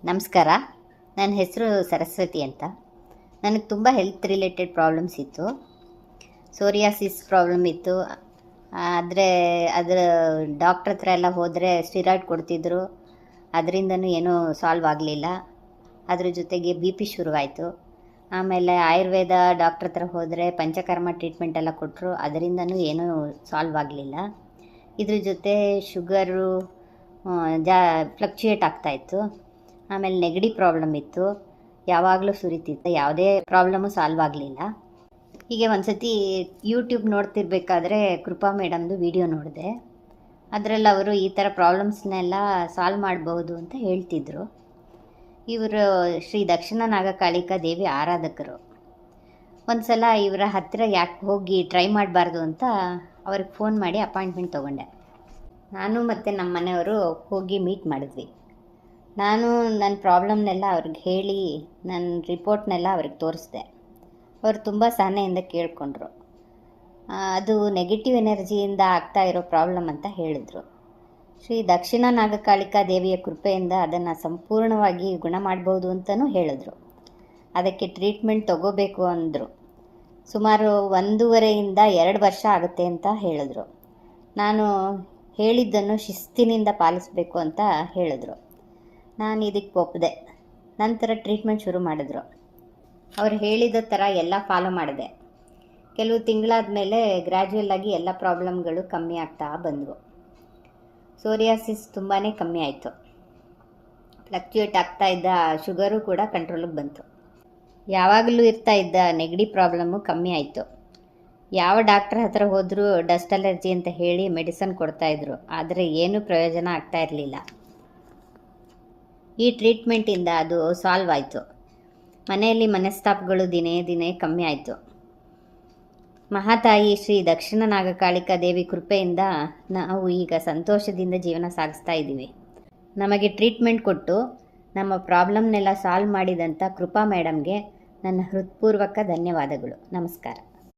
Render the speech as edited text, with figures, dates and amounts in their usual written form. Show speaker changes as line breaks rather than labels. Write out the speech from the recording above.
ನಮಸ್ಕಾರ. ನನ್ನ ಹೆಸರು ಸರಸ್ವತಿ ಅಂತ. ನನಗೆ ತುಂಬ ಹೆಲ್ತ್ ರಿಲೇಟೆಡ್ ಪ್ರಾಬ್ಲಮ್ಸ್ ಇತ್ತು. ಸೋರಿಯಾಸಿಸ್ ಪ್ರಾಬ್ಲಮ್ ಇತ್ತು. ಆದರೆ ಅದರ ಡಾಕ್ಟ್ರ್ ಹತ್ರ ಎಲ್ಲ ಹೋದರೆ ಸ್ಟಿರಾಯ್ಡ್ ಕೊಡ್ತಿದ್ರು. ಅದರಿಂದನೂ ಏನೂ ಸಾಲ್ವ್ ಆಗಲಿಲ್ಲ. ಅದ್ರ ಜೊತೆಗೆ ಬಿ ಪಿ ಶುರುವಾಯಿತು. ಆಮೇಲೆ ಆಯುರ್ವೇದ ಡಾಕ್ಟ್ರ್ ಹತ್ರ ಹೋದರೆ ಪಂಚಕರ್ಮ ಟ್ರೀಟ್ಮೆಂಟ್ ಎಲ್ಲ ಕೊಟ್ಟರು. ಅದರಿಂದನೂ ಏನೂ ಸಾಲ್ವ್ ಆಗಲಿಲ್ಲ. ಇದ್ರ ಜೊತೆ ಶುಗರು ಫ್ಲಕ್ಚುಯೇಟ್ ಆಗ್ತಾಯಿತ್ತು. ಆಮೇಲೆ ನೆಗಡಿ ಪ್ರಾಬ್ಲಮ್ ಇತ್ತು. ಯಾವಾಗಲೂ ಸುರಿತಿತ್ತು. ಯಾವುದೇ ಪ್ರಾಬ್ಲಮ್ಮು ಸಾಲ್ವ್ ಆಗಲಿಲ್ಲ. ಹೀಗೆ ಒಂದು ಸತಿ ಯೂಟ್ಯೂಬ್ ನೋಡ್ತಿರ್ಬೇಕಾದ್ರೆ ಕೃಪಾ ಮೇಡಮ್ದು ವಿಡಿಯೋ ನೋಡಿದೆ. ಅದರಲ್ಲಿ ಅವರು ಈ ಥರ ಪ್ರಾಬ್ಲಮ್ಸ್ನೆಲ್ಲ ಸಾಲ್ವ್ ಮಾಡ್ಬೋದು ಅಂತ ಹೇಳ್ತಿದ್ರು. ಇವರು ಶ್ರೀ ದಕ್ಷಿಣ ನಾಗಕಾಳಿಕಾ ದೇವಿ ಆರಾಧಕರು. ಒಂದು ಸಲ ಇವರ ಹತ್ತಿರ ಯಾಕೆ ಹೋಗಿ ಟ್ರೈ ಮಾಡಬಾರ್ದು ಅಂತ ಅವ್ರಿಗೆ ಫೋನ್ ಮಾಡಿ ಅಪಾಯಿಂಟ್ಮೆಂಟ್ ತೊಗೊಂಡೆ. ನಾನು ಮತ್ತು ನಮ್ಮ ಮನೆಯವರು ಹೋಗಿ ಮೀಟ್ ಮಾಡಿದ್ವಿ. ನಾನು ನನ್ನ ಪ್ರಾಬ್ಲಮ್ನೆಲ್ಲ ಅವ್ರಿಗೆ ಹೇಳಿ ನನ್ನ ರಿಪೋರ್ಟ್ನೆಲ್ಲ ಅವ್ರಿಗೆ ತೋರಿಸ್ದೆ. ಅವರು ತುಂಬ ಸಹನೆಯಿಂದ ಕೇಳಿಕೊಂಡ್ರು. ಅದು ನೆಗೆಟಿವ್ ಎನರ್ಜಿಯಿಂದ ಆಗ್ತಾ ಇರೋ ಪ್ರಾಬ್ಲಮ್ ಅಂತ ಹೇಳಿದ್ರು. ಶ್ರೀ ದಕ್ಷಿಣ ನಾಗಕಾಳಿಕಾ ದೇವಿಯ ಕೃಪೆಯಿಂದ ಅದನ್ನು ಸಂಪೂರ್ಣವಾಗಿ ಗುಣ ಮಾಡ್ಬೋದು ಅಂತಲೂ ಹೇಳಿದ್ರು. ಅದಕ್ಕೆ ಟ್ರೀಟ್ಮೆಂಟ್ ತಗೋಬೇಕು ಅಂದರು. ಸುಮಾರು 1.5 to 2 ವರ್ಷ ಆಗುತ್ತೆ ಅಂತ ಹೇಳಿದ್ರು. ನಾನು ಹೇಳಿದ್ದನ್ನು ಶಿಸ್ತಿನಿಂದ ಪಾಲಿಸಬೇಕು ಅಂತ ಹೇಳಿದ್ರು. ನಾನು ಇದಕ್ಕೆ ಒಪ್ಪಿದೆ. ನಂತರ ಟ್ರೀಟ್ಮೆಂಟ್ ಶುರು ಮಾಡಿದ್ರು. ಅವ್ರು ಹೇಳಿದ ಥರ ಎಲ್ಲ ಫಾಲೋ ಮಾಡಿದೆ. ಕೆಲವು ತಿಂಗಳಾದ ಮೇಲೆ ಗ್ರ್ಯಾಜುವಲ್ಲಾಗಿ ಎಲ್ಲ ಪ್ರಾಬ್ಲಮ್ಗಳು ಕಮ್ಮಿ ಆಗ್ತಾ ಬಂದವು. ಸೋರಿಯಾಸಿಸ್ ತುಂಬಾ ಕಮ್ಮಿ ಆಯಿತು. ಫ್ಲಕ್ಚುಯೇಟ್ ಆಗ್ತಾ ಇದ್ದ ಶುಗರು ಕೂಡ ಕಂಟ್ರೋಲಿಗೆ ಬಂತು. ಯಾವಾಗಲೂ ಇರ್ತಾ ಇದ್ದ ನೆಗಡಿ ಪ್ರಾಬ್ಲಮ್ಮು ಕಮ್ಮಿ ಆಯಿತು. ಯಾವ ಡಾಕ್ಟ್ರ್ ಹತ್ರ ಹೋದರೂ ಡಸ್ಟ್ ಅಲರ್ಜಿ ಅಂತ ಹೇಳಿ ಮೆಡಿಸನ್ ಕೊಡ್ತಾಯಿದ್ರು. ಆದರೆ ಏನೂ ಪ್ರಯೋಜನ ಆಗ್ತಾ ಇರಲಿಲ್ಲ. ಈ ಟ್ರೀಟ್ಮೆಂಟಿಂದ ಅದು ಸಾಲ್ವ್ ಆಯಿತು. ಮನೆಯಲ್ಲಿ ಮನಸ್ತಾಪಗಳು ದಿನೇ ದಿನೇ ಕಮ್ಮಿ ಆಯಿತು. ಮಹಾತಾಯಿ ಶ್ರೀ ದಕ್ಷಿಣ ನಾಗಕಾಳಿಕಾ ದೇವಿ ಕೃಪೆಯಿಂದ ನಾವು ಈಗ ಸಂತೋಷದಿಂದ ಜೀವನ ಸಾಗಿಸ್ತಾ ಇದ್ದೀವಿ. ನಮಗೆ ಟ್ರೀಟ್ಮೆಂಟ್ ಕೊಟ್ಟು ನಮ್ಮ ಪ್ರಾಬ್ಲಮ್ನೆಲ್ಲ ಸಾಲ್ವ್ ಮಾಡಿದಂಥ ಕೃಪಾ ಮೇಡಮ್ಗೆ ನನ್ನ ಹೃತ್ಪೂರ್ವಕ ಧನ್ಯವಾದಗಳು. ನಮಸ್ಕಾರ.